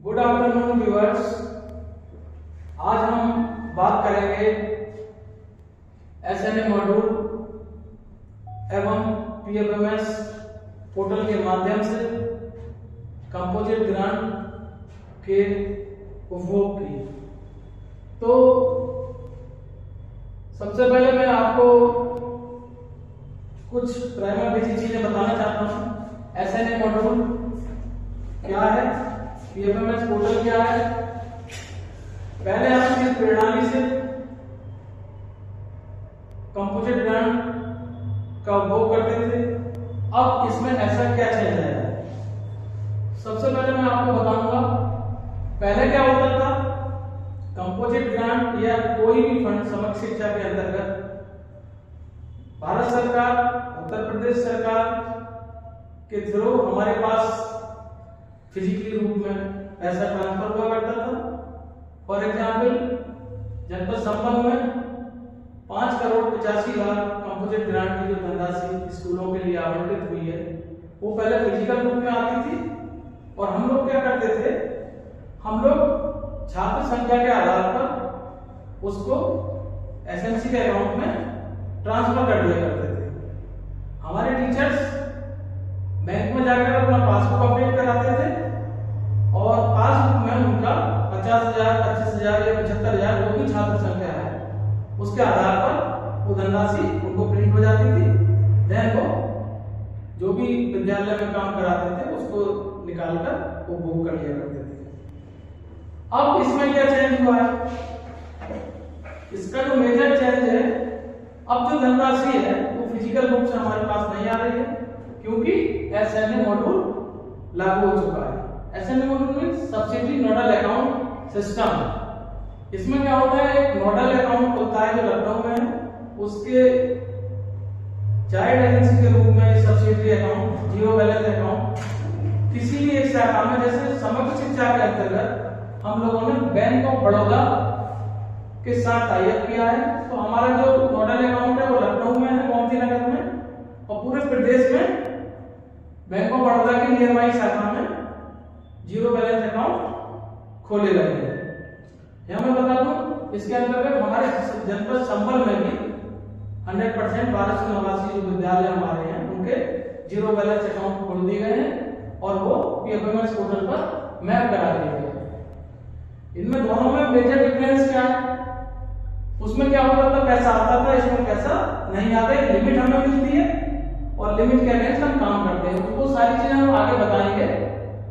Good afternoon viewers. आज हम बात करेंगे एसएनए मॉड्यूल एवं पीएफएमएस पोर्टल के माध्यम से कंपोजिट ग्रांट के उपभोग की। तो सबसे पहले मैं आपको कुछ प्राइमरी बेसिक चीजें बताना चाहता हूं। एसएनए मॉड्यूल क्या है, पीएफएमएस पोर्टल क्या है। पहले हम इस प्रणाली से कंपोजिट ग्रांट का उपभोग करते थे, अब इसमें ऐसा क्या चेंज आया है। सबसे पहले मैं आपको बताऊंगा पहले क्या होता था। कंपोजिट ग्रांट या कोई भी फंड समग्र शिक्षा के अंतर्गत भारत सरकार, उत्तर प्रदेश सरकार के थ्रू हमारे पास फिजिकली रूप में पैसा ट्रांसफर हुआ करता था। फॉर एग्जाम्पल जनपद संबल में 5,85,00,000 कंपोजिट ग्रांट की जो धनराशि स्कूलों के लिए आवंटित हुई है, वो पहले फिजिकल रूप में आती थी और हम लोग क्या करते थे, हम लोग छात्र संख्या के आधार पर उसको एसएमसी के अकाउंट में ट्रांसफर कर दिया करते थे। हमारे टीचर्स बैंक में जाकर अपना पासबुक अपडेट कराते थे और पासबुक में उनका 50,000, 25,000 या 75,000 जो भी छात्र संख्या है उसके आधार पर वो धनराशि उनको प्रिंट हो जाती थी। देन वो जो भी विद्यालय में काम कराते थे उसको निकालकर वो उपभोग कर लिया करते थे। अब इसमें क्या चेंज हुआ है, इसका जो मेजर चेंज है, अब जो धनराशि है वो फिजिकल रूप से हमारे पास नहीं आ रही है क्योंकि एसएनए मॉड्यूल लागू हो चुका है। एसएनए मॉड्यूल में सब्सिडी नोडल अकाउंट सिस्टम, इसमें क्या होता है, एक नोडल अकाउंट होता है जो लखनऊ में है, उसके चाइल्ड एजेंसी के रूप में subsidy account, zero balance account किसी भी एक शाखा में, जैसे समग्र शिक्षा के अंतर्गत हम लोगों ने बैंक ऑफ बड़ौदा के साथ टाई अप किया है। तो हमारा जो नोडल अकाउंट है वो लखनऊ में है, मोती नगर में, और पूरे प्रदेश में बैंक ऑफ बड़ौदा की नियर बाई शाखा में जीरो बैलेंस अकाउंट खोले गए हैं। यहां मैं बता दूं, इसके अंतर्गत हमारे जनपद संबल में भी 100% 1289 जो विद्यालय हमारे हैं उनके जीरो बैलेंस अकाउंट खोल दिए गए हैं और वो पीएफएमएस पोर्टल पर मैप करा दिए गए हैं। इनमें दोनों में मेजर डिफरेंस क्या है, उसमें क्या होता था, पैसा आता था, इसमें पैसा नहीं आता है। लिमिट हमें मिलती है और लिमिट के अगेंस्ट हम काम करते हैं, उसको सारी चीजें हम आगे बताएंगे।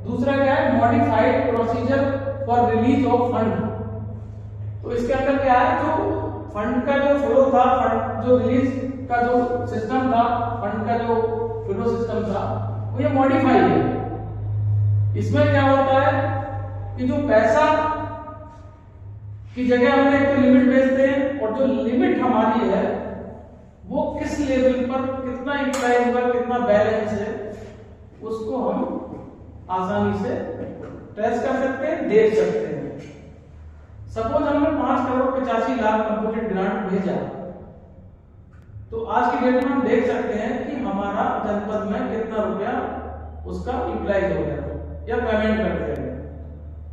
दूसरा क्या है, modified procedure for release of fund. तो इसके अंदर क्या है, जो फंड का जो फ्लो था, फंड जो रिलीज का जो सिस्टम था, फंड का जो फ्लो सिस्टम था, वो ये मॉडिफाई है। इसमें क्या होता है कि जो पैसा की जगह हमने एक तो लिमिट भेजते हैं और जो लिमिट हमारी है वो किस लेवल पर कितना यूटिलाइज हुआ, कितना बैलेंस है, उसको हम आसानी से ट्रेस कर सकते हैं, देख सकते हैं। सपोज हमने 5,85,00,000 कंपोजिट ग्रांट भेजा, तो आज की डेट में हम देख सकते हैं कि हमारा जनपद में कितना रुपया उसका यूटिलाइज हो गया या पेमेंट कर दिया गया।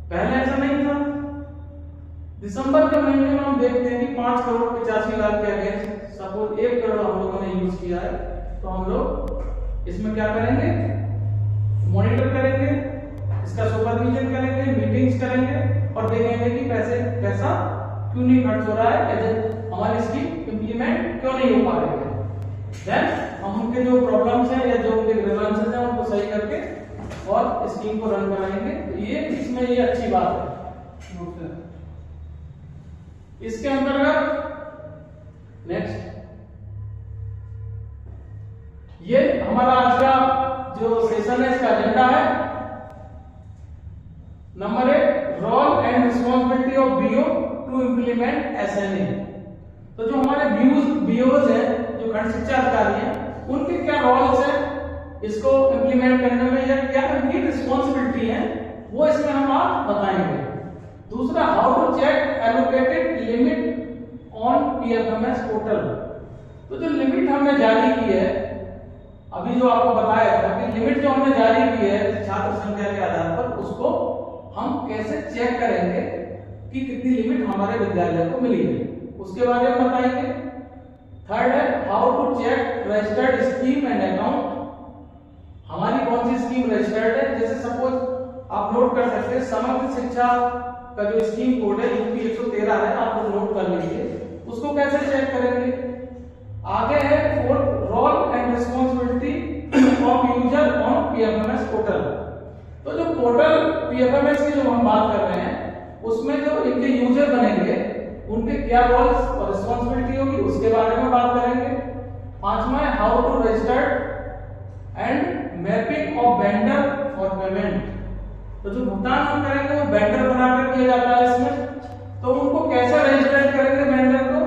पहले ऐसा नहीं था। दिसंबर के महीने में हम देखते हैं कि 5,85,00,000 के अगेंस्ट सपोज 1 करोड़ हम लोगों ने यूज किया है, तो हम लोग इसमें क्या करेंगे, मॉनिटर करेंगे, इसका सुपरविजन करेंगे, मीटिंग्स करेंगे और देखेंगे कि पैसा क्यों नहीं खर्च हो रहा है, हमारी स्कीम इंप्लीमेंट क्यों नहीं हो पा रही है। देन हम उनके जो प्रॉब्लम्स हैं या जो उनके ग्रीवेंसेस हैं उनको सही करके और स्कीम को रन कराएंगे। तो ये इसमें ये अच्छी बात है। इसके अंतर्गत नेक्स्ट ये हमारा आज का जो सेशन है, इसका एजेंडा है number 1, role and responsibility of BO to implement SNA. तो जो हमारे बीओज हैं, जो खंड शिक्षा अधिकारी हैं, उनके क्या रोल्स हैं इसको इंप्लीमेंट करने में या क्या उनकी रिस्पॉन्सिबिलिटी है, वो इसमें हम आप बताएंगे। दूसरा, how to check allocated limit on PFMS portal. तो जो लिमिट हमने जारी की है, अभी जो आपको बताया था कि लिमिट जो हमने जारी की है छात्र संख्या के आधार पर, उसको हम कैसे चेक करेंगे कि कितनी लिमिट हमारे विद्यालय को मिली है, उसके बारे में बताएंगे। थर्ड है how to check registered scheme and account, हमारी कौन सी स्कीम रजिस्टर्ड है। जैसे सपोज आप नोट कर सकते हैं समग्र शिक्षा का जो स्कीम कोड है यूपी 113 है, आप लोग नोट कर लीजिए, उसको कैसे चेक करेंगे। आगे है fourth role and responsibility of user on PFMS portal. तो जो पोर्टल पीएफएमएस की जो हम बात कर रहे हैं उसमें जो इनके यूजर बनेंगे उनके क्या रोल्स और रिस्पांसिबिलिटी होगी उसके बारे में बात करेंगे। पांचवा है how to register and mapping of vendor for payment, तो जो भुगतान हम करेंगे वो वेंडर बनाकर किया जाता है इसमें, तो उनको कैसे रजिस्टर करेंगे वेंडर को,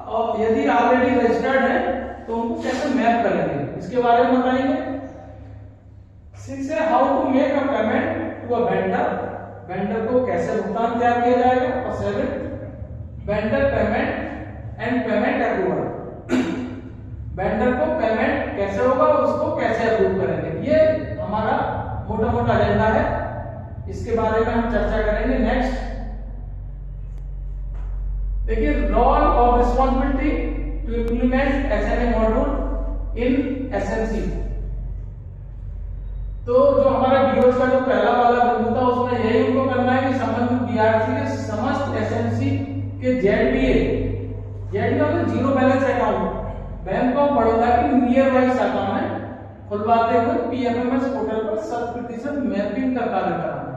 और यदि ऑलरेडी रजिस्टर्ड है तो उनको कैसे मैप करेंगे इसके बारे में बताएंगे। 6 है how to make a payment to a vendor, vendor को कैसे भुगतान तैयार किया जाएगा। और 7 vendor payment and payment approval, vendor को पेमेंट कैसे होगा उसको कैसे अप्रूव करेंगे, ये हमारा मोटा मोटा एजेंडा है, इसके बारे में हम चर्चा करेंगे। नेक्स्ट देखिए रोल और responsibility to implement SNA module in SMC. तो जो हमारा बीओएस का जो पहला वाला बिंदु था उसमें यही उनको करना है कि संबंधित बीआरसी के समस्त एसएमसी के जेडबीए मतलब zero balance account bank of Baroda की नियर बाई शाखा में खुलवाते हुए पीएफएमएस पोर्टल पर 100% मैपिंग का कार्य कराना।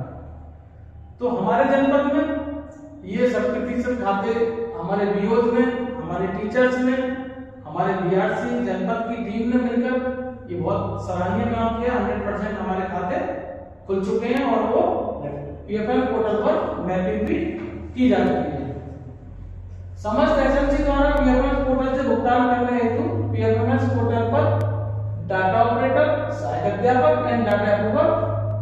तो हमारे जनपद में ये 100% खाते हमारे बीओज में, हमारे टीचर्स में, हमारे बीआरसी जनपद की टीम ने मिलकर ये बहुत सराहनीय काम किया। 100% हमारे खाते खुल चुके हैं और वो पीएफएमएस पोर्टल पर मैपिंग भी की जा चुकी है। समस्त एसएमसी द्वारा पीएफएमएस पोर्टल से भुगतान करने हेतु पीएफएमएस पोर्टल पर डाटा ऑपरेटर, सहायक अध्यापक एंड डाटा अप्रूवर,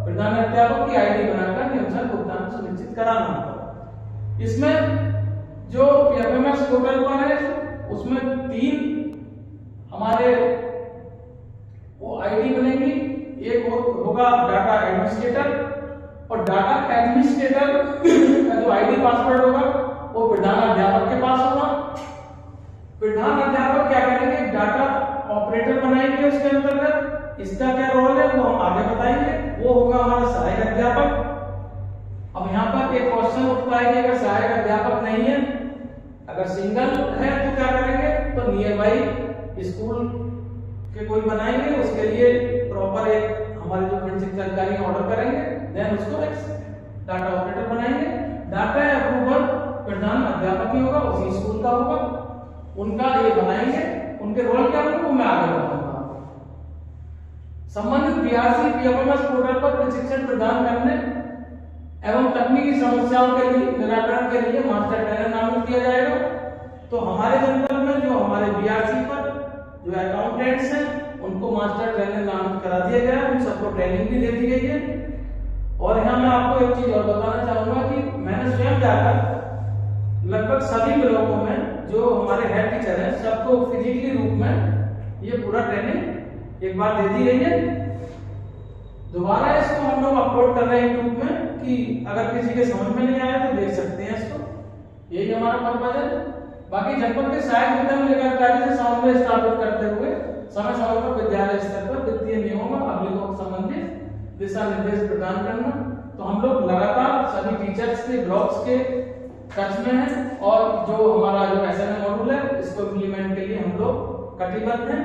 प्रधान अध्यापक की आईडी बनाकर नियमानुसार भुगतान सुनिश्चित कराना होगा। इसमें जो पीएफएमएस पोर्टल पर है उसमें 3 हमारे वो आईडी बनेगी, एक होगा डाटा एडमिनिस्ट्रेटर, और डाटा एडमिनिस्ट्रेटर का जो आईडी पासवर्ड होगा वो प्रधान अध्यापक के पास होगा। प्रधान अध्यापक क्या करेंगे, डाटा ऑपरेटर बनाएंगे उसके अंतर्गत, इसका क्या रोल है वो हम आगे बताएंगे, वो होगा हमारा सहायक अध्यापक। अब यहाँ पर एक क्वेश्चन उठता है कि अगर सहायक अध्यापक नहीं है, अगर सिंगल है तो क्या करेंगे, तो नियर बाई स्कूल के कोई बनाएंगे, उसके लिए प्रॉपर एक हमारे जो खंड शिक्षा अधिकारी ऑर्डर करेंगे, देन उसको एक डाटा ऑपरेटर बनाएंगे। डाटा अप्रूवल प्रधान अध्यापक ही होगा, उसी स्कूल का होगा, उनका ये बनाएंगे, उनके रोल क्या होंगे वो मैं आगे बताऊंगा। संबंधित बीआरसी पीएफएमएस पोर्टल पर प्रशिक्षण प्रदान करने एवं तकनीकी समस्याओं के लिए निराकरण के लिए मास्टर ट्रेनर नामित किया जाएगा। तो हमारे जनपद में जो हमारे बीआरसी पर जो अकाउंटेंट्स हैं उनको मास्टर ट्रेनर नामित करा दिया गया है, उन सबको ट्रेनिंग भी दे दी गई है। और यहाँ मैं आपको एक चीज और बताना चाहूंगा कि मैंने स्वयं जाकर लगभग सभी ब्लॉकों में जो हमारे हेड टीचर हैं सबको फिजिकली रूप में ये पूरा ट्रेनिंग एक बार दे दी गई है। दोबारा इसको हम लोग अपलोड कर रहे हैं यूट्यूब में कि अगर किसी के समझ में नहीं आया तो देख सकते हैं इसको, यही हमारा पर्पज है। बाकी जनपद के सहायक विद्यालय अधिकारी से समन्वय स्थापित करते हुए समय समय पर विद्यालय स्तर पर वित्तीय नियमों में अभिलेखों से संबंधित दिशा निर्देश प्रदान करना। तो हम लोग लगातार सभी टीचर्स के ब्लॉक्स के टच में हैं और जो हमारा जो एसएनए मॉड्यूल है इसको इम्प्लीमेंट के लिए हम लोग कटिबद्ध हैं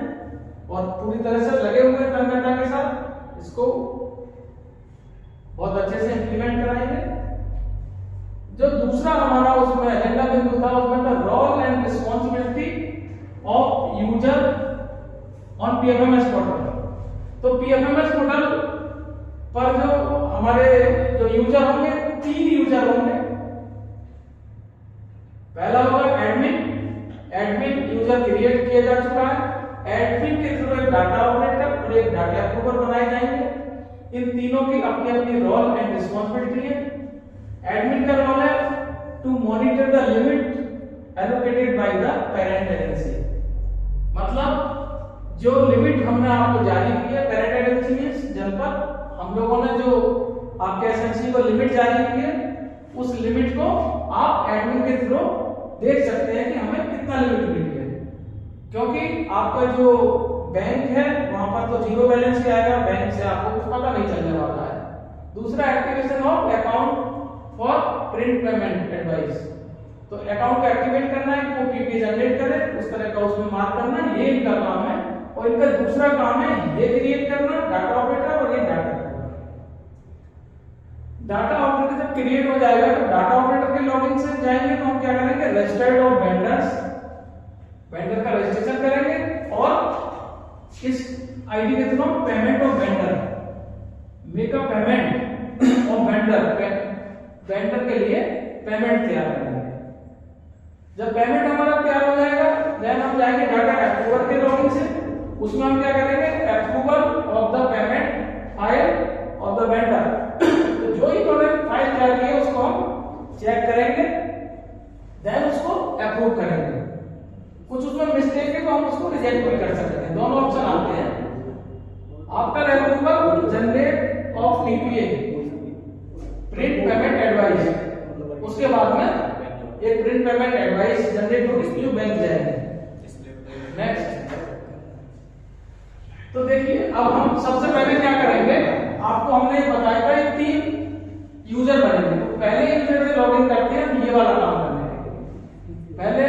और पूरी तरह से लगे हुए हैं तन्मयता के साथ, इसको बहुत अच्छे से इम्प्लीमेंट कराएंगे। जो दूसरा हमारा उसमें एजेंडा बिंदु था उसमें था role and responsibility of user on PFMS portal. तो पीएफएमएस पोर्टल पर जो हमारे जो यूजर होंगे 3 यूजर होंगे। पहला होगा एडमिन यूजर क्रिएट किया जा चुका है, एडमिन के थ्रू एक डाटा ऑपरेटर और एक डाटा अप्रूवर बनाए जाएंगे। इन तीनों की अपनी अपनी रोल एंड रिस्पांसिबिलिटी है। एडमिन का रोल है to monitor the limit allocated by the parent agency, मतलब जो लिमिट हमने आपको जारी की है पेरेंट एजेंसी में जनपद, हम लोगों ने जो आपके एसएमसी को लिमिट जारी की है, उस लिमिट को आप एडमिन के थ्रू देख सकते हैं कि हमें कितना लिमिट मिली है। क्योंकि आपका जो बैंक है वहां पर तो जीरो बैलेंस ही आएगा, बैंक से आपको कुछ पता नहीं चलने वाला है। दूसरा activation of account for print payment advice, तो अकाउंट को एक्टिवेट करना है कि वो पीपीए जनरेट करे, उस तरह का उसमें मार्क करना है, ये इनका काम है। और इनका दूसरा काम है ये क्रिएट करना डाटा ऑपरेटर, और ये डाटा ऑपरेटर जब क्रिएट हो जाएगा तो डाटा ऑपरेटर के लॉगिन से जाएंगे तो हम क्या करेंगे, रजिस्टर्ड ऑफ वेंडर्स, वेंडर का रजिस्ट्रेशन करेंगे और इस आईडी के through payment of vendor, make a payment of vendor, vendor के लिए पेमेंट तैयार करेंगे। जब पेमेंट हमारा तैयार हो जाएगा देन हम जाएंगे डाटा अप्रूवर के लॉगिन से, उसमें हम क्या करेंगे, approval of the payment file of the vendor, तो जो ही उन्होंने फाइल तैयार की है उसको हम चेक करेंगे, देन उसको अप्रूव करेंगे। कुछ उसमें मिस्टेक है तो हम उसको रिजेक्ट भी कर सकते हैं, दोनों ऑप्शन आते हैं। After approval generate of PPA print payment advice, उसके बाद में एक प्रिंट पेमेंट एडवाइस जनरेट होगी जो बैंक जाएगी। नेक्स्ट, तो देखिए अब हम सबसे पहले क्या करेंगे, आपको हमने बताया था ये 3 यूजर बनेंगे, तो पहले यूजर से लॉगिन करते हैं, हम ये वाला काम करने पहले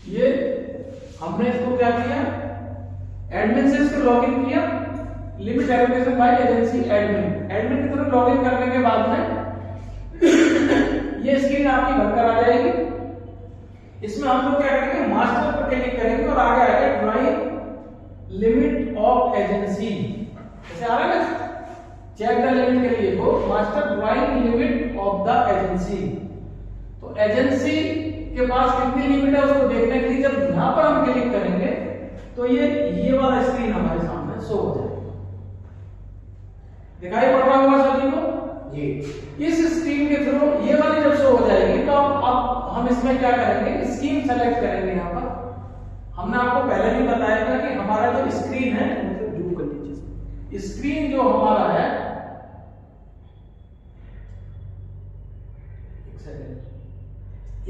ये हमने इसको क्या किया, एडमिन से इसको लॉगिन किया, limit allocation by agency admin, admin की तरफ लॉगिन करने के बाद में ये स्क्रीन आपकी बनकर आ जाएगी। इसमें हम लोग क्या करेंगे, मास्टर पर क्लिक करेंगे और आगे आएगा ड्राइंग लिमिट ऑफ एजेंसी, जैसे आ रहा है ना, चेक द लिमिट के लिए वो master drawing limit of the agency, तो एजेंसी के पास कितनी लिमिट है उसको देखने के लिए जब यहां पर हम क्लिक करेंगे तो ये वाला स्क्रीन हमारे सामने शो हो जाएगा। दिखाई पड़ रहा होगा सभी को जी। इस स्क्रीन के थ्रू ये वाली जब शो हो जाएगी तो अब हम इसमें क्या करेंगे, स्कीम सेलेक्ट करेंगे। यहाँ पर हमने आपको पहले भी बताया था कि हमारा जो स्क्रीन है, स्क्रीन जो हमारा है,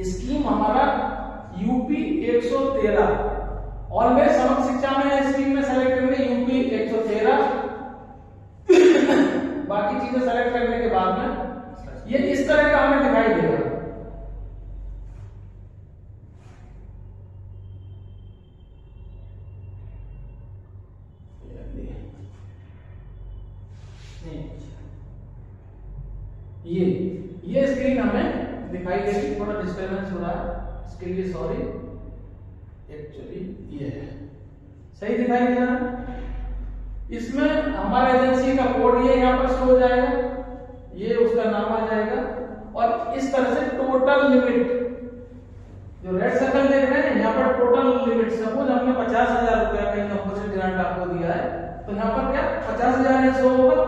स्कीम हमारा यूपी 113, ऑलवेज समग्र शिक्षा में स्कीम में सेलेक्ट करेंगे यूपी 113, बाकी चीजें सेलेक्ट करने के बाद में ये इस तरह का हमें दिखाई देगा। ये स्क्रीन हमें दिखाई देगी, थोड़ा डिस्टर्बेंस हो रहा है इसके लिए सॉरी, एक्चुअली ये है सही दिखाई दे रहा है। इसमें हमारे एजेंसी का कोड ये यहाँ पर शो हो जाएगा, ये उसका नाम आ जाएगा, और इस तरह से टोटल लिमिट जो रेड सर्कल देख रहे हैं यहाँ पर टोटल लिमिट, सपोज हमने 50,000 रुपया कहीं कंपोजिट ग्रांट आपको दिया है तो यहाँ पर क्या 50,000 शो होगा,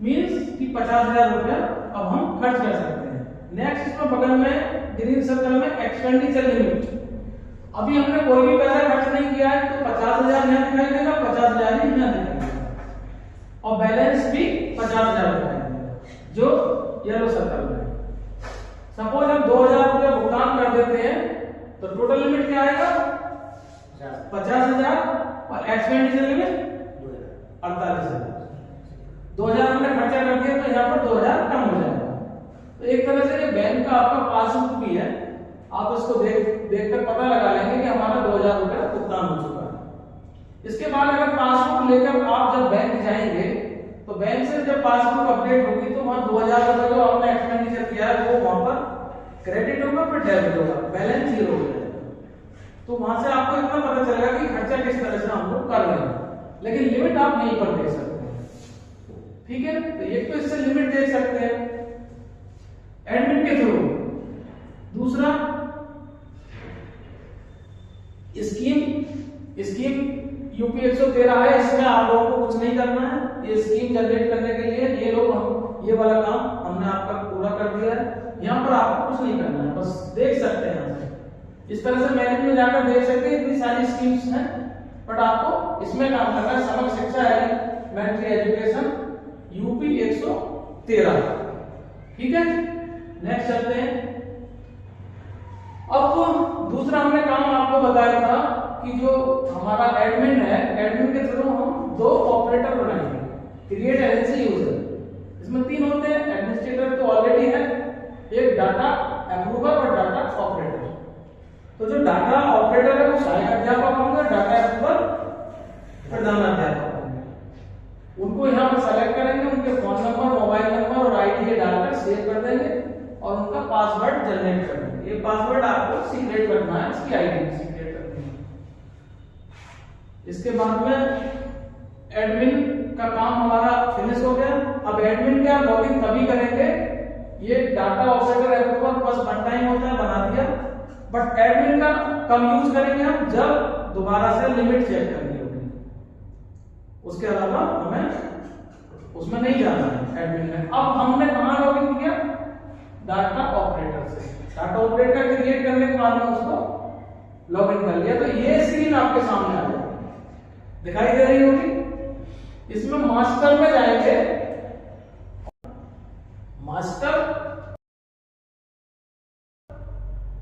मीन्स कि 50,000 रुपया अब हम खर्च कर सकते हैं। नेक्स्ट इसमें बगल में ग्रीन सर्कल में एक्सपेंडिचर लिमिट, अभी हमने कोई भी पैसा खर्च नहीं किया है तो 50,000 यहाँ दिखाई देगा, 50,000 ही यहाँ दिखाई देगा, और बैलेंस भी 50,000 दिखाई देगा जो येलो सर्कल में। सपोज हम 2,000 रुपया भुगतान कर देते हैं तो टोटल लिमिट क्या आएगा 50,000 और एक्सपेंडिचर लिमिट 48,000। 2,000 हमने खर्चा कर दिया तो यहाँ पर 2,000 कम हो जाएगा। तो एक तरह से ये बैंक का आपका पासबुक भी है, आप इसको देखकर पता लगा लेंगे कि हमारा 2,000 रुपया भुगतान हो चुका है। इसके बाद अगर पासबुक लेकर आप जब बैंक जाएंगे तो बैंक से जब पासबुक अपडेट होगी तो वहां 2,000 रुपये जो आपने एक्सपेंडिचर किया है वो वहां पर क्रेडिट होगा, फिर डेबिट होगा, बैलेंस जीरो हो जाएगा। तो वहां से आपको इतना पता चलेगा कि खर्चा किस तरह से हम लोग कर रहे हैं, लेकिन लिमिट आप यहीं पर देख सकते हैं। ठीक है, तो एक तो इससे लिमिट देख सकते हैं एडमिन के थ्रू। दूसरा स्कीम यूपी 113 है, इसमें आप लोगों को कुछ नहीं करना है, ये स्कीम जनरेट करने के लिए ये वाला काम हमने आपका पूरा कर दिया है। यहाँ पर आपको कुछ नहीं करना है, बस देख सकते हैं यहाँ से इस तरह से मैनेज में जाकर देख सकते हैं इतनी सारी स्कीम्स हैं, बट आपको इसमें काम करना है। समग्र शिक्षा एलिमेंट्री एजुकेशन यूपी 113। ठीक है, नेक्स्ट चलते हैं। अब दूसरा हमने काम आपको बताया था कि जो हमारा एडमिन है, एडमिन के थ्रू हम 2 ऑपरेटर बनाएंगे, क्रिएट एजेंसी यूजर। इसमें 3 होते हैं, एडमिनिस्ट्रेटर तो ऑलरेडी है, एक डाटा अप्रूवर और डाटा ऑपरेटर। तो जो डाटा ऑपरेटर है वो सहायक अध्यापक होंगे, डाटा अप्रूवर प्रधान अध्यापक होंगे। उनको यहाँ पर सेलेक्ट करेंगे, उनके फोन नंबर, मोबाइल नंबर और आईडी डालकर सेव कर देंगे और उनका पासवर्ड जनरेट कर देंगे। ये पासवर्ड आपको सीक्रेट रखना है, इसकी आईडी सीक्रेट रखनी है। इसके बाद में एडमिन का काम हमारा फिनिश हो गया। अब एडमिन का लॉगिन तभी करेंगे, ये डाटा ऑपरेटर अप्रूवर बस वन टाइम होता है, बना दिया, बट एडमिन का कब यूज करेंगे हम, जब दोबारा से लिमिट चेक करनी होगी। उसके अलावा हमें उसमें नहीं जाना है एडमिन में। अब हमने कहां लॉगिन किया, डाटा ऑपरेटर से। डाटा ऑपरेटर क्रिएट करने के बाद में उसको लॉगिन कर लिया, तो ये स्क्रीन आपके सामने आ जाएगी, दिखाई दे रही होगी। इसमें मास्टर में जाएंगे,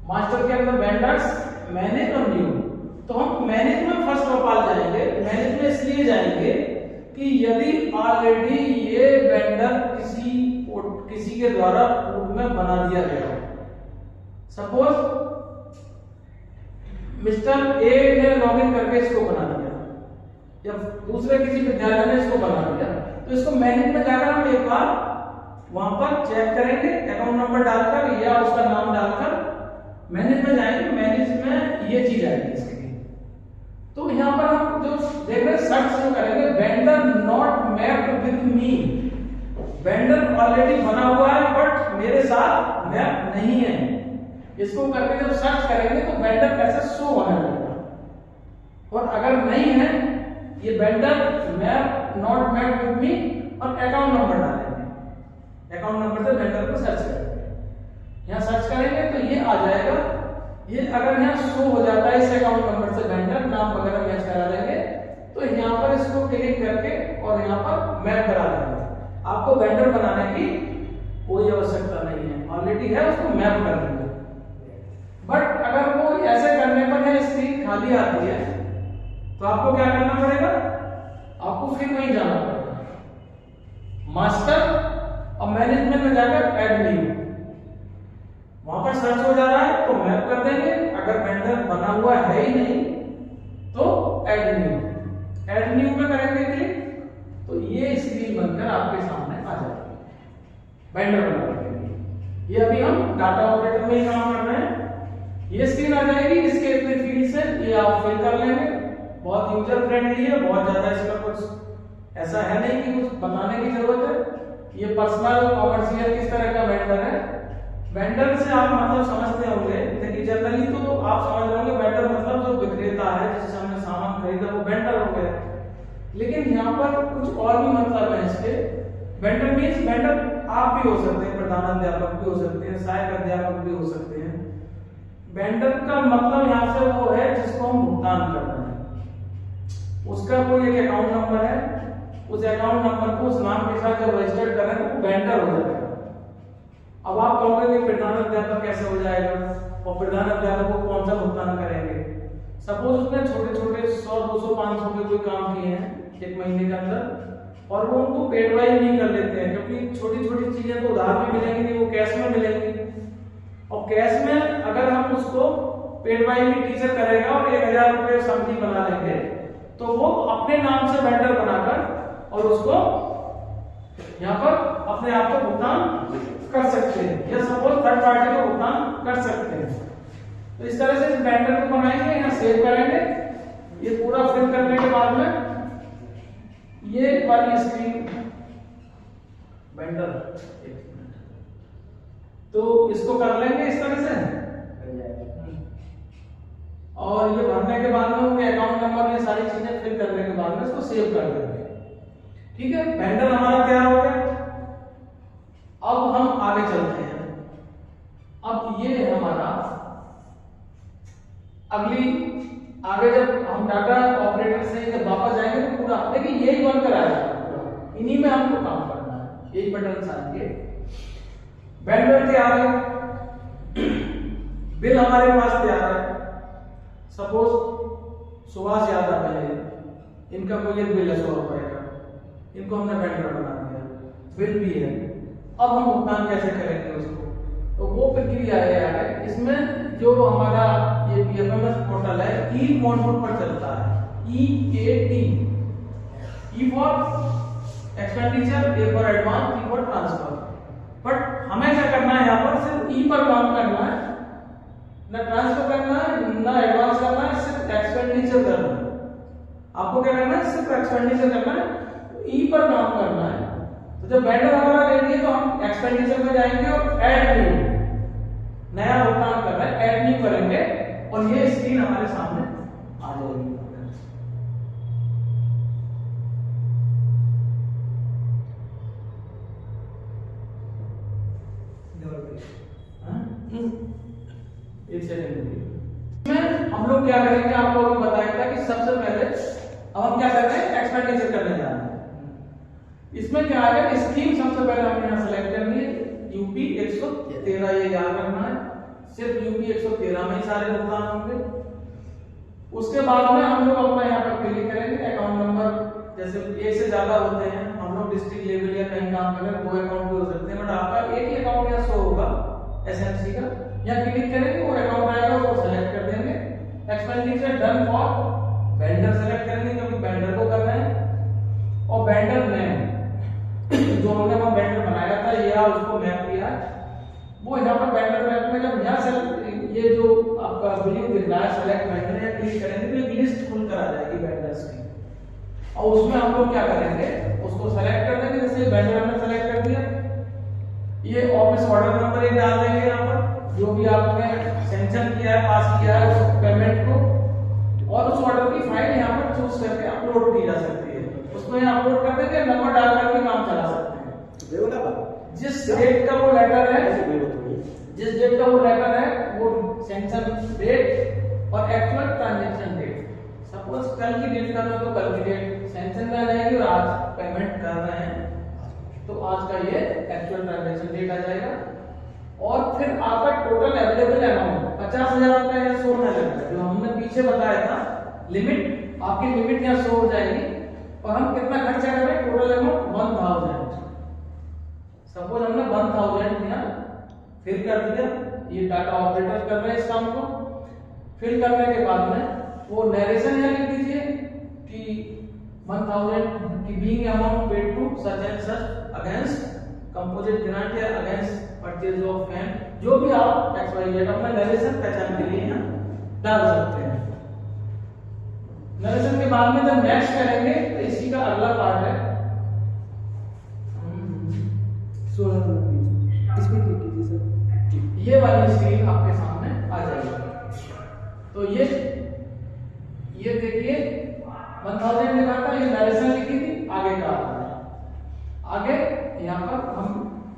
मास्टर के अंदर वेंडर्स, मैनेज और न्यू। तो हम मैनेज में फर्स्ट ऑफ ऑल जाएंगे। मैनेज में इसलिए जाएंगे कि यदि ऑलरेडी ये वेंडर किसी के द्वारा पूर्व में बना दिया गया हो, सपोज मिस्टर ए ने लॉगिन करके इसको बना दिया या दूसरे किसी विद्यालय ने इसको बना दिया, तो इसको मैनेज में जाकर हम एक बार वहां पर चेक करेंगे, अकाउंट नंबर डालकर या उसका नाम डालकर मैनेज में जाएंगे। मैनेज में ये चीज आएगी इसके लिए। तो यहाँ पर हम जो देख रहे हैं सर्च जो करेंगे, vendor not mapped with me. Vendor already बना हुआ है बट मेरे साथ मैप नहीं है। इसको करके जब सर्च करेंगे तो वेंडर कैसे शो होने लगेगा, और अगर नहीं है ये vendor map not mapped with me और अकाउंट नंबर डालेंगे, अकाउंट नंबर से वेंडर को सर्च करेंगे। यहाँ सर्च करेंगे तो ये आ जाएगा। ये अगर यहाँ शो हो जाता है इस अकाउंट नंबर से वेंडर नाम वगैरह मैच करा देंगे, तो यहाँ पर इसको क्लिक करके और यहाँ पर मैप करा देंगे। आपको वेंडर बनाने की कोई आवश्यकता नहीं है, ऑलरेडी है, उसको मैप कर देंगे। बट अगर वो ऐसे करने पर है स्क्रीन खाली आती है, तो आपको क्या करना पड़ेगा, आपको फिर वहीं जाना पड़ेगा, मास्टर और मैनेजमेंट में जाकर ऐड न्यू। वहां पर सर्च हो जा रहा है तो मैप कर देंगे, अगर वेंडर बना हुआ है ही नहीं तो ऐड न्यू में करेंगे क्लिक, तो ये स्क्रीन बनकर आपके सामने आ जाएगी वेंडर बनाने के लिए। ये अभी हम डाटा ऑपरेटर में ही काम कर रहे हैं। ये स्क्रीन आ जाएगी, इसके इतने फील्ड्स हैं, ये आप फिल कर लेंगे। बहुत यूजर फ्रेंडली है, बहुत ज्यादा इसका कुछ ऐसा है नहीं कि कुछ बनाने की जरूरत है। ये पर्सनल कॉमर्शियल किस तरह का वेंडर है। वेंडर से आप मतलब समझते होंगे, लेकिन जनरली तो आप समझ रहे होंगे वेंडर मतलब जो विक्रेता है, जिससे हमने सामान खरीदा वो वेंडर हो गया। लेकिन यहाँ पर कुछ और भी मतलब है इसके। वेंडर मीन्स वेंडर आप भी हो सकते हैं, प्रधान अध्यापक भी हो सकते हैं, सहायक अध्यापक भी हो सकते हैं। वेंडर का मतलब यहाँ से वो है जिसको हम भुगतान कर रहे हैं, उसका कोई एक अकाउंट नंबर है, उस अकाउंट नंबर को उस नाम के साथ जब रजिस्टर करें तो वो वेंडर हो जाएगा। अब आप कहोगे कि प्रधान अध्यापक कैसे हो जाएगा और प्रधान अध्यापक को कौन सा भुगतान करेंगे। सपोज उसने छोटे छोटे 100, 200, 500 के कोई काम किए हैं एक महीने के अंदर और वो उनको पेड वाइज नहीं कर लेते हैं, क्योंकि छोटी छोटी चीजें तो उधार में मिलेंगी नहीं, वो कैश में मिलेंगी। और कैश में अगर हम उसको पेड वाइज भी टीचर करेगा और 1000 रुपये समझी बना लेंगे तो वो अपने नाम से वेंडर बनाकर और उसको यहाँ पर अपने आप को भुगतान कर सकते हैं, या सपोज थर्ड पार्टी को भुगतान कर सकते हैं। तो इस तरह से इस वेंडर को बनाएंगे, यहाँ सेव करेंगे। ये पूरा फिल करने के बाद में ये वाली स्क्रीन वेंडर, तो इसको कर लेंगे इस तरह से। और ये भरने के बाद में उनके अकाउंट नंबर, ये सारी चीजें फिल करने के बाद में इसको सेव कर देंगे। ठीक है, वेंडर हमारा तैयार हो गया। अब हम आगे चलते हैं। अब ये हमारा अगली आगे जब हम डाटा ऑपरेटर से जब वापस जाएंगे तो पूरा देखिए यही बनकर आएगा पूरा, इन्हीं में हमको काम करना है। यही बटन चाहिए। वेंडर तैयार है, बिल हमारे पास तैयार है। सपोज सुभाष यादव है, इनका कोई एक बिल है 100 रुपए का, इनको हमने वेंडर बना दिया, बिल भी है। अब हम भुगतान कैसे करेंगे उसको, तो वो प्रक्रिया है। इसमें जो हमारा ये पीएफएमएस पोर्टल है ई मॉड्यूल पर चलता है। EAT, E for expenditure, A for advance, T for transfer. But हमें क्या करना है, यहाँ पर सिर्फ ई पर काम करना है, ना ट्रांसफर करना है ना एडवांस करना है, सिर्फ एक्सपेंडिचर करना है। आपको क्या करना है, सिर्फ एक्सपेंडिचर करना है, ई पर काम करना है। तो जब वेंडर हमारा लेंगे तो हम एक्सपेंडिचर में जाएंगे और ऐड न्यू, नया भुगतान कर रहे हैं, ऐड न्यू करेंगे और ये स्क्रीन हमारे सामने आ जाएगी। एक सेकंड में हम लोग क्या करेंगे, आपको अभी बताया था कि सबसे पहले अब हम क्या कर रहे हैं, एक्सपेंडिचर करने जा रहे हैं। इसमें क्या है, स्कीम सबसे पहले हमने यहाँ सेलेक्ट करनी है, यूपी 113, ये याद रखना है, सिर्फ यूपी 113 में ही सारे भुगतान होंगे। उसके बाद में हम लोग अपना यहाँ पर क्लिक करेंगे अकाउंट नंबर, जैसे एक से ज्यादा होते हैं, हम लोग डिस्ट्रिक्ट लेवल या कहीं काम कर रहे हैं, 2 अकाउंट भी हो सकते हैं, बट आपका एक ही अकाउंट यहाँ शो होगा एसएमसी का। यहाँ क्लिक करेंगे और अकाउंट आएगा, उसको सेलेक्ट कर देंगे। Expenditure done for vendor select करेंगे क्योंकि वेंडर को कर रहे हैं, और वेंडर नेम जो हमने वहां वेंडर बनाया था या उसको मैप किया, वो यहाँ पर वेंडर मैप में जब यहाँ से ये जो आपका ब्लू दिख रहा है सेलेक्ट वेंडर, या क्लिक करेंगे तो एक लिस्ट खुलकर आ जाएगी वेंडर्स की, और उसमें हम लोग क्या करेंगे, उसको सेलेक्ट कर देंगे। जैसे वेंडर हमने सेलेक्ट कर दिया, ये ऑफिस ऑर्डर नंबर एक डाल देंगे यहाँ पर, जो भी आपने सैंक्शन किया है, पास किया है उस पेमेंट को, और उस ऑर्डर की फाइल यहाँ पर चूज करके अपलोड की जा सकती है। उसको यहाँ अपलोड कर देंगे, नंबर डाल करके काम चला सकते हैं। जिस डेट का वो लेटर है, जिस डेट का वो लेटर है, वो सैंक्शन डेट और एक्चुअल ट्रांजैक्शन डेट, सपोज कल की डेट का तो कल की डेट सैंक्शन में आ जाएगी, और आज पेमेंट कर रहे हैं तो आज का ये एक्चुअल ट्रांजैक्शन डेट आ जाएगा। और फिर आपका टोटल अवेलेबल अमाउंट 50,000 रुपए यहाँ शो होने लगता है, जो हमने पीछे बताया था लिमिट, आपकी लिमिट यहाँ शो हो जाएगी, और हम कितना खर्चा कर रहे हैं, टोटल अमाउंट 1000। सपोज हमने 1000 यहाँ फिल कर दिया, ये डाटा ऑपरेटर कर रहे हैं इस काम को। फिल करने के बाद में वो नरेशन यहाँ लिख दीजिए कि 1000 की being amount paid to such and such against composite grant या अगेंस्ट परचेज ऑफ फैन, जो भी आप XYZ अपना नरेशन पहचान के लिए यहाँ डाल सकते हैं। नरेशन के बाद में जब नेक्स्ट करेंगे तो इसी का अगला पार्ट है, इसमें क्लिक कीजिए सर, ये वाली स्क्रीन आपके सामने आ जाएगी। तो ये देखिए 1000 लिखा था, ये नरेशन लिखी थी, आगे का आगे यहाँ पर हम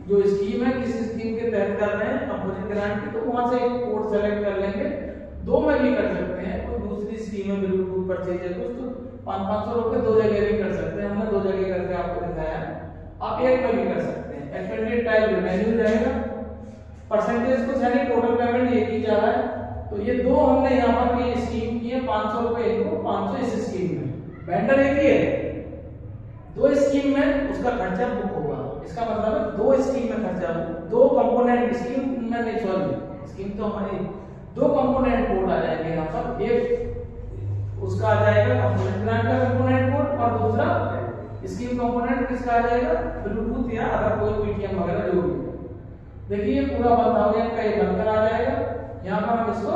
जो स्कीम है, किस स्कीम के तहत कर रहे हैं कंपोजिट ग्रांट की, तो वहां से एक कोड सेलेक्ट कर लेंगे। 2 में भी कर सकते हैं, कोई दूसरी स्कीम है बिल्कुल परचेज है कुछ, तो 500 रुपए 2 जगह भी कर सकते हैं, हमने 2 जगह करके आपको दिखाया है, आप एक में भी कर सकते हैं। एक्सपेंडिचर टाइप रिवेन्यू रहेगा, परसेंटेज कुछ है नहीं, टोटल पेमेंट एक ही जा रहा है। तो ये 2 हमने यहाँ पर भी स्कीम की है, 500 रुपए इनको, 500 इस स्कीम में, वेंडर एक ही है, 2 स्कीम में उसका खर्चा बुक होगा। इसका मतलब है 2 स्कीम में खर्चा, 2 कंपोनेंट स्कीम में नहीं, सॉरी स्कीम तो हमारी 2 कंपोनेंट कोड आ जाएंगे यहाँ पर, एक उसका आ जाएगा कंपोनेंट ग्रांट का कंपोनेंट कोड, और दूसरा स्कीम कंपोनेंट किसका आ जाएगा, ब्लूटूथ या अगर कोई पीटीएम वगैरह जो भी। देखिए पूरा 1000 का ये बनकर आ जाएगा। यहाँ पर हम इसको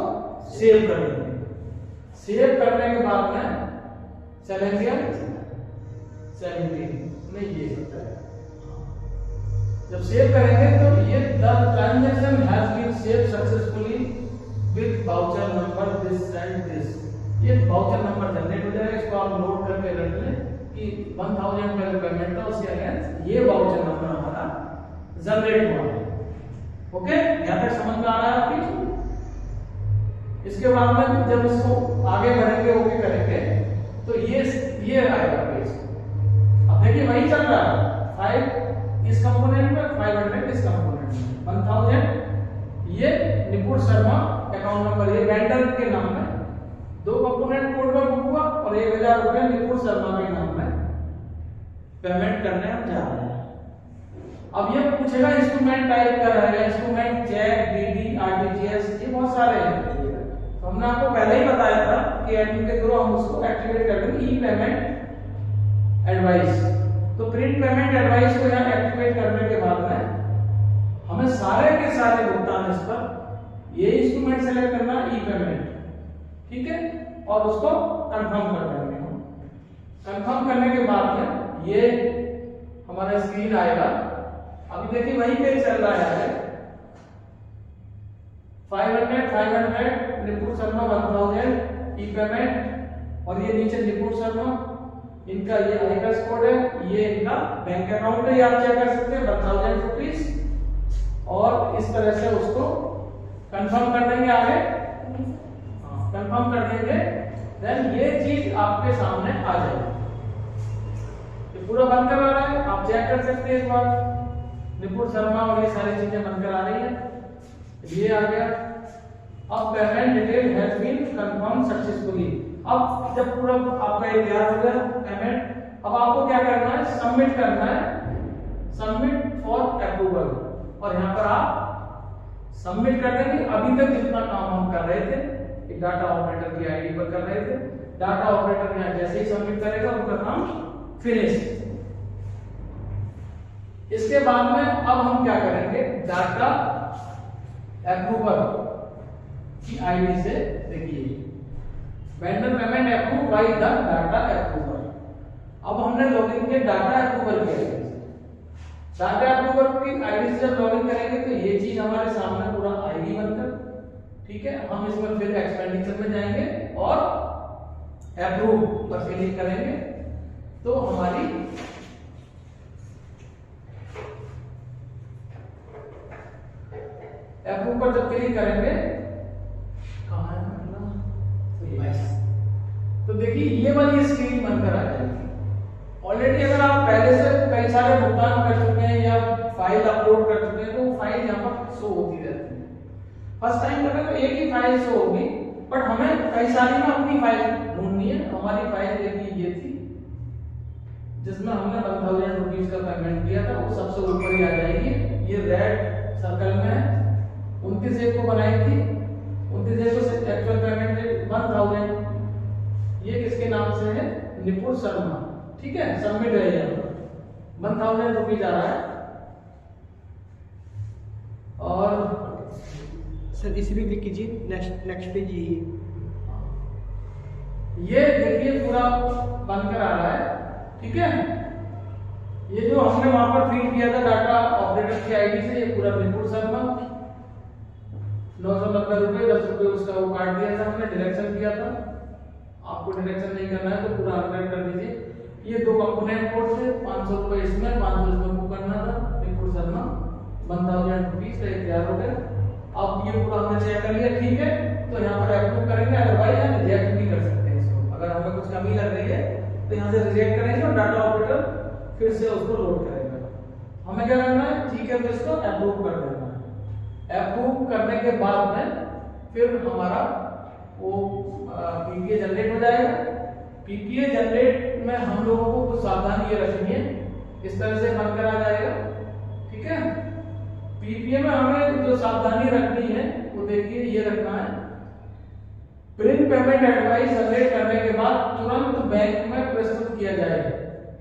सेव कर लेंगे। सेव करने के बाद में चलेंगे 17 नहीं, ये जब सेव करेंगे तो ये the transaction has been save successfully with voucher number this and this, ये वाउचर नंबर जनरेट हो जाएगा। इसको आप नोट करके रख लें कि 1000 का जो पेमेंट था उसके अगेंस्ट ये वाउचर नंबर हमारा जनरेट हुआ है। ओके, यहां तक समझ में आ रहा है आपकी? इसके बाद में जब इसको आगे बढ़ेंगे ओके करेंगे तो ये आएगा पेज। अब देखिए वही चल रहा है, 5 इस कंपोनेंट में, 500 इस कंपोनेंट में, 1000 ये निपुण शर्मा अकाउंट नंबर, ये वेंडर के नाम में 2 कंपोनेंट कोड में बुक हुआ और 1000 रुपए निपुण शर्मा के नाम में पेमेंट करने हम जा रहे हैं। अब ये पूछेगा इंस्ट्रूमेंट टाइप का रहेगा, इंस्ट्रूमेंट चेक, डीडी, आरटीजीएस, ये बहुत सारे हैं। तो हमने आपको पहले ही बताया था कि एडमिन के थ्रू हम उसको एक्टिवेट कर देंगे, ई पेमेंट एडवाइस। तो प्रिंट पेमेंट एडवाइस को यहाँ एक्टिवेट करने के बाद में हमें सारे के सारे भुगतान इस पर ये इंस्ट्रूमेंट सेलेक्ट करना, ई पेमेंट, ठीक है, और उसको कंफर्म कर देंगे हम। कंफर्म करने के बाद में ये हमारा स्क्रीन आएगा। अभी देखिए वही पेज चल रहा है, 500 निपुण शर्मा 1000 ई पेमेंट, और ये नीचे निपुण शर्मा, इनका ये आईएफएस कोड है, ये इनका बैंक अकाउंट है, आप चेक कर सकते हैं 1000 रुपीस, और इस तरह से उसको कंफर्म कर देंगे। आगे कंफर्म कर देंगे, देन ये चीज आपके सामने आ जाएगी। ये पूरा बनकर आ रहा है, आप चेक कर सकते हैं एक बार, निपुण शर्मा और ये सारी चीजें बनकर आ रही हैं। ये आ गया। अब payment detail has been confirm successfully. अब जब पूरा आपका ये तैयार हो गया पेमेंट, अब आपको क्या करना है, सबमिट करना है, सबमिट फॉर अप्रूवल, और यहाँ पर आप सबमिट कर देंगे। अभी तक जितना काम हम कर रहे थे डाटा ऑपरेटर की आईडी पर कर रहे थे, डाटा ऑपरेटर यहाँ जैसे ही सबमिट करेगा उनका काम फिनिश। इसके बाद में अब हम क्या करेंगे, डाटा अप्रूवर की आईडी से, देखिए vendor payment approve by the data approver. अब हमने लॉगिन किया डाटा अप्रूवर की आईडी से, डाटा अप्रूवर की आईडी से जब लॉगिन करेंगे तो ये चीज हमारे सामने पूरा आईडी बनकर, ठीक है, हम इसमें फिर एक्सपेंडिचर में जाएंगे और अप्रूव पर क्लिक करेंगे तो हमारी अप्रूव पर जब क्लिक करेंगे, कहां है तो देखिए ये वाली स्क्रीन बनकर आ जाएगी। ऑलरेडी अगर आप पहले से कई सारे भुगतान कर चुके हैं या फाइल अपलोड कर चुके हैं तो वो फाइल यहाँ पर शो होती रहती है। फर्स्ट टाइम करें तो एक ही फाइल शो होगी, बट हमें कई सारी में अपनी फाइल ढूंढनी है। हमारी फाइल देखिए ये थी जिसमें हमने 1000 रुपीज का पेमेंट किया था, वो सबसे ऊपर ही आ जाएगी। ये रेड सर्कल में है, 29/1 को बनाई थी, 29/1 को एक्चुअल पेमेंट 1000, ये किसके नाम से है, निपुण शर्मा, ठीक है, सबमिट है, यहाँ 1000 रुपीज आ रहा है। और सर इसी पे क्लिक कीजिए, नेक्स्ट पेज यही है। ये देखिए पूरा बनकर आ रहा है, ठीक है। ये जो हमने वहां पर फीड किया था डाटा ऑपरेटर की आईडी से, ये पूरा निपुण शर्मा 990 रुपए 10 रुपए उसका वो काट दिया था, हमने डायरेक्शन किया था। आपको डायरेक्शन नहीं करना है तो पूरा अपडेट कर दीजिए। ये 2 कंपोनेंट कोड थे, 500 रुपए इसमें, 500 इसमें बुक करना था। निपुण शर्मा 1000 रुपीज का तैयार हो गया। अब ये पूरा हमने चेक कर लिया, ठीक है, तो यहाँ पर अप्रूव करेंगे, अदरवाइज हम रिजेक्ट भी कर सकते हैं इसको। अगर हमें कुछ कमी लग रही है तो यहाँ से रिजेक्ट करेंगे और डाटा ऑपरेटर फिर से उसको लोड करेगा। हमें क्या करना है, ठीक है, तो इसको अप्रूव कर देना है। अप्रूव करने के बाद में फिर हमारा वो पीपीए जनरेट हो जाएगा। पीपीए जनरेट में हम लोगों को कुछ सावधानी ये रखनी है, इस तरह से बनकर आ जाएगा, ठीक है। पीपीए में हमें जो सावधानी रखनी है वो देखिए ये रखना है, प्रिंट पेमेंट एडवाइस जनरेट करने के बाद तुरंत बैंक में प्रस्तुत किया जाएगा,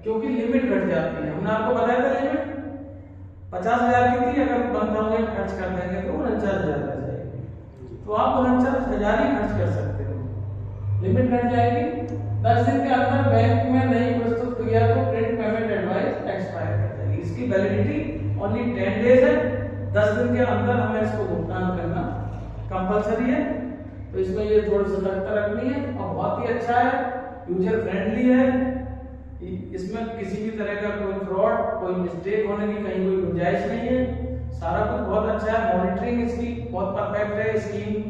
क्योंकि लिमिट घट जाती है। हमने आपको बताया था लिमिट 50,000 की थी, अगर 1000 खर्च कर देंगे तो 49,000 रह जाएगी, तो आप 49,000 ही खर्च कर सकते हो, लिमिट घट जाएगी। 10 दिन के अंदर बैंक में नहीं प्रस्तुत किया तो प्रिंट पेमेंट एडवाइस एक्सपायर कर जाएगी। इसकी वैलिडिटी ओनली 10 डेज है, 10 दिन के अंदर हमें इसको भुगतान करना कंपलसरी है। तो इसमें ये थोड़ी सतर्कता रखनी है, और बहुत ही अच्छा है, यूजर फ्रेंडली है, इसमें किसी भी तरह का कोई फ्रॉड, कोई मिस्टेक होने की कहीं कोई गुंजाइश नहीं है। सारा कुछ बहुत अच्छा है, मॉनिटरिंग इसकी बहुत परफेक्ट है। स्क्रीन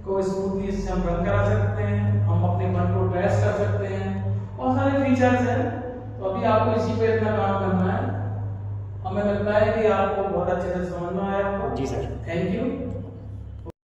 को स्मूथली इससे हम रन करा सकते हैं, हम अपने फंड को ट्रेस कर सकते हैं, बहुत सारे फीचर्स हैं। तो अभी आपको इसी पे इतना काम करना है। हमें लगता है कि आपको बहुत अच्छे से समझ में आया होगा। जी सर। Thank you.